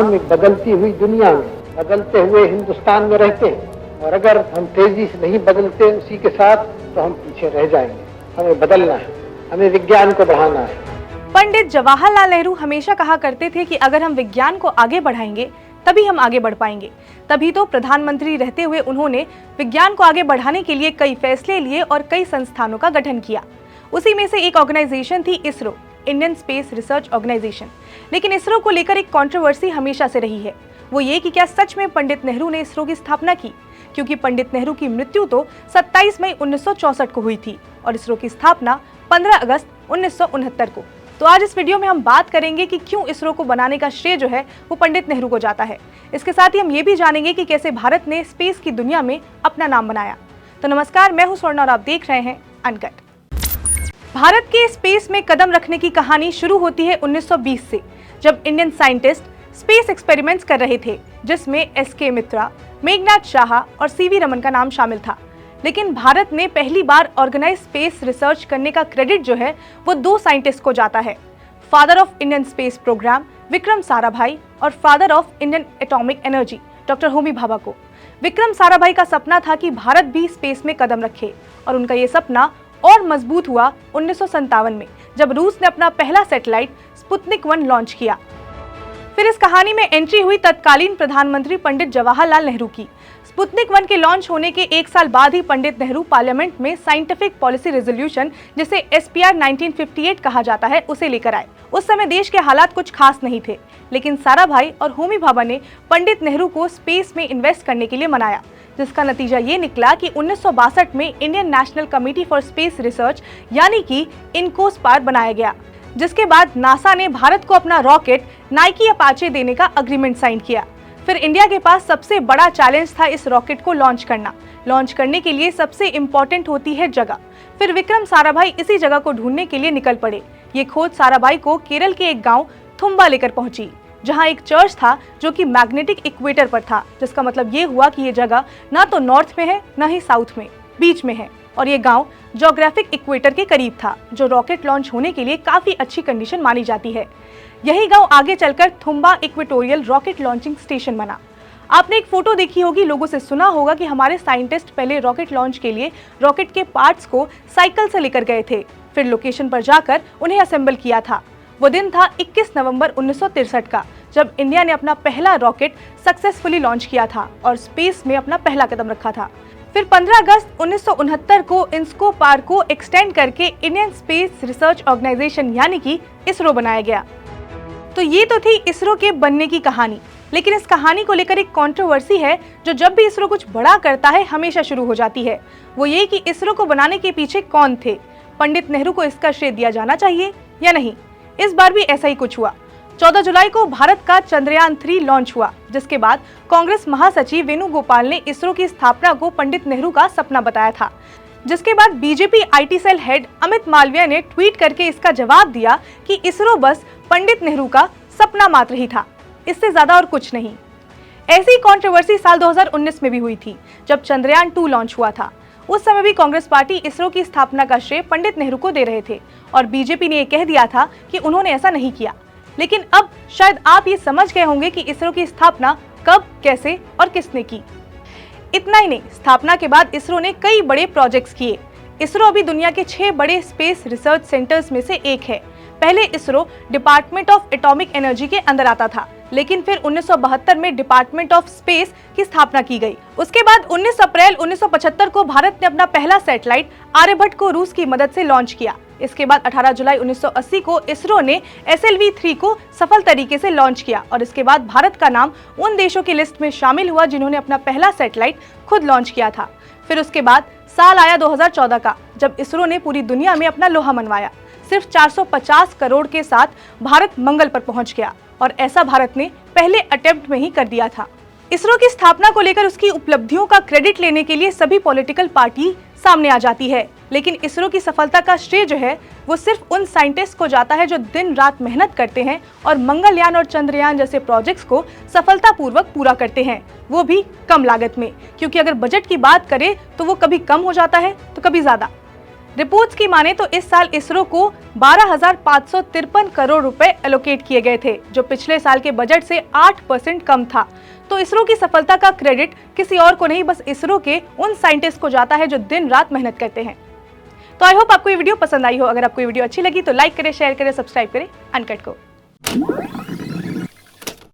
हम एक बदलती हुई दुनिया में, बदलते हुए हिंदुस्तान में रहते हैं और अगर हम तेजी से नहीं बदलते उसी के साथ तो हम पीछे रह जाएंगे। हमें बदलना है, हमें विज्ञान को बढ़ाना है। पंडित जवाहरलाल नेहरू हमेशा कहा करते थे कि अगर हम विज्ञान को आगे बढ़ाएंगे तभी हम आगे बढ़ पाएंगे। तभी तो प्रधानमंत्री रहते हुए उन्होंने विज्ञान को आगे बढ़ाने के लिए कई फैसले लिए और कई संस्थानों का गठन किया। उसी में से एक ऑर्गेनाइजेशन थी ISRO, Indian Space Research Organisation. लेकिन इसरो को लेकर एक कंट्रोवर्सी हमेशा से रही है, वो ये कि क्या सच में पंडित नेहरू ने इसरो की स्थापना की, क्योंकि पंडित नेहरू की मृत्यु तो 27 मई 1964 को हुई थी और इसरो की स्थापना 15 अगस्त 1969 को। तो आज इस वीडियो में हम बात करेंगे कि क्यों इसरो को बनाने का श्रेय जो है वो पंडित नेहरू को जाता है। इसके साथ ही हम ये भी जानेंगे कि कैसे भारत ने स्पेस की दुनिया में अपना नाम बनाया। तो नमस्कार, मैं हूं स्वर्ण और आप देख रहे हैं अनकट। भारत के स्पेस में कदम रखने की कहानी शुरू होती है 1920 से, जब इंडियन साइंटिस्ट स्पेस एक्सपेरिमेंट्स कर रहे थे, जिसमें एस.के. मित्रा, मेघनाथ शाह और सी.वी. रमन का नाम शामिल था। लेकिन भारत ने पहली बार ऑर्गेनाइज स्पेस रिसर्च करने का क्रेडिट जो है वो दो साइंटिस्ट को जाता है, father of Indian space program Vikram Sarabhai और father of Indian atomic energy doctor Homi Bhabha को। विक्रम साराभाई का सपना था कि भारत भी स्पेस में कदम रखे और उनका ये सपना और मजबूत हुआ 1957 में, जब रूस ने अपना पहला सैटेलाइट स्पुतनिक 1 लॉन्च किया। फिर इस कहानी में एंट्री हुई तत्कालीन प्रधानमंत्री पंडित जवाहरलाल नेहरू की। स्पुतनिक 1 के लॉन्च होने के एक साल बाद ही पंडित नेहरू पार्लियामेंट में साइंटिफिक पॉलिसी रेजोल्यूशन, जिसे SPR 1958 कहा जाता है, उसे लेकर आए। उस समय देश के हालात कुछ खास नहीं थे, लेकिन साराभाई और होमी भाभा ने पंडित नेहरू को स्पेस में इन्वेस्ट करने के लिए मनाया, जिसका नतीजा ये निकला कि 1962 में Indian national committee for space research यानी कि इनकोस्पार बनाया गया, जिसके बाद नासा ने भारत को अपना रॉकेट नाइकी अपाचे देने का अग्रीमेंट साइन किया। फिर इंडिया के पास सबसे बड़ा चैलेंज था इस रॉकेट को लॉन्च करना। लॉन्च करने के लिए सबसे इम्पोर्टेंट होती है जगह। फिर विक्रम साराभाई इसी जगह को ढूंढने के लिए निकल पड़े। ये खोज साराभाई को केरल के एक गांव थुम्बा लेकर पहुंची, जहां एक चर्च था जो कि मैग्नेटिक इक्वेटर पर था, जिसका मतलब ये हुआ कि ये जगह ना तो नॉर्थ में है ना ही साउथ में, बीच में है। और ये गांव ज्योग्राफिक इक्वेटर के करीब था, जो रॉकेट लॉन्च होने के लिए काफी अच्छी कंडीशन मानी जाती है। यही गांव आगे चलकर Thumba equatorial rocket launching station बना। आपने एक फोटो देखी होगी, लोगों से सुना होगा कि हमारे साइंटिस्ट पहले रॉकेट लॉन्च के लिए रॉकेट के पार्ट्स को साइकिल से लेकर गए थे, फिर लोकेशन पर जाकर उन्हें असेंबल किया था। वो दिन था 21 नवंबर 1963 का, जब इंडिया ने अपना पहला रॉकेट सक्सेसफुली लॉन्च किया था और स्पेस में अपना पहला कदम रखा था। फिर 15 अगस्त 1969 को इनकोस्पार को एक्सटेंड करके इंडियन स्पेस रिसर्च ऑर्गेनाइजेशन यानी कि इसरो बनाया गया। तो ये तो थी इसरो के बनने की कहानी, लेकिन इस कहानी को लेकर एक कंट्रोवर्सी है, जो जब भी इसरो कुछ बड़ा करता है हमेशा शुरू हो जाती है। वो ये कि इसरो को बनाने के पीछे कौन थे, पंडित नेहरू को इसका श्रेय दिया जाना चाहिए या नहीं। इस बार भी ऐसा ही कुछ हुआ। 14 जुलाई को भारत का चंद्रयान 3 लॉन्च हुआ, जिसके बाद कांग्रेस महासचिव वेणुगोपाल ने इसरो की स्थापना को पंडित नेहरू का सपना बताया था, जिसके बाद BJP IT cell head Amit Malviya ने ट्वीट करके इसका जवाब दिया कि इसरो बस पंडित नेहरू का सपना मात्र ही था, इससे ज्यादा और कुछ नहीं। ऐसी कंट्रोवर्सी साल 2019 में भी हुई थी, जब चंद्रयान 2 लॉन्च हुआ था। उस समय भी कांग्रेस पार्टी इसरो की स्थापना का श्रेय पंडित नेहरू को दे रहे थे और बीजेपी ने यह कह दिया था कि उन्होंने ऐसा नहीं किया। लेकिन अब शायद आप ये समझ गए होंगे कि इसरो की स्थापना कब, कैसे और किसने की। इतना ही नहीं, स्थापना के बाद इसरो ने कई बड़े प्रोजेक्ट्स किए। इसरो अभी दुनिया के 6 बड़े स्पेस रिसर्च सेंटर्स में से एक है। पहले ISRO department of atomic energy के अंदर आता था, लेकिन फिर 1972 में डिपार्टमेंट ऑफ स्पेस की स्थापना की गई। उसके बाद 19 अप्रैल 1975 को भारत ने अपना पहला सैटेलाइट आर्यभट्ट को रूस की मदद से लॉन्च किया। इसके बाद 18 जुलाई 1980 को इसरो ने SLV-3 को सफल तरीके से लॉन्च किया और इसके बाद भारत का नाम उन देशों की लिस्ट में शामिल हुआ जिन्होंने अपना पहला सैटेलाइट खुद लॉन्च किया था। फिर उसके बाद साल आया 2014 का, जब इसरो ने पूरी दुनिया में अपना लोहा मनवाया। सिर्फ 450 करोड़ के साथ भारत मंगल पर पहुंच गया और ऐसा भारत ने पहले अटेम्प्ट में ही कर दिया था। इसरो की स्थापना को लेकर उसकी उपलब्धियों का क्रेडिट लेने के लिए सभी पॉलिटिकल पार्टी सामने आ जाती है, लेकिन इसरो की सफलता का श्रेय जो है वो सिर्फ उन साइंटिस्ट को जाता है जो दिन रात मेहनत करते हैं और मंगलयान और चंद्रयान जैसे प्रोजेक्ट्स को सफलतापूर्वक पूरा करते हैं, वो भी कम लागत में। क्योंकि अगर बजट की बात करें तो वो कभी कम हो जाता है तो कभी ज्यादा। रिपोर्ट्स की माने तो इस साल इसरो को 12,553 करोड़ रुपए एलोकेट किए गए थे, जो पिछले साल के बजट से 8% कम था। तो इसरो की सफलता का क्रेडिट किसी और को नहीं, बस इसरो के उन साइंटिस्ट को जाता है जो दिन रात मेहनत करते हैं। तो आई होप आपको ये वीडियो पसंद आई हो। अगर आपको ये वीडियो अच्छी लगी तो लाइक करें, शेयर करें, सब्सक्राइब करें अनकट को।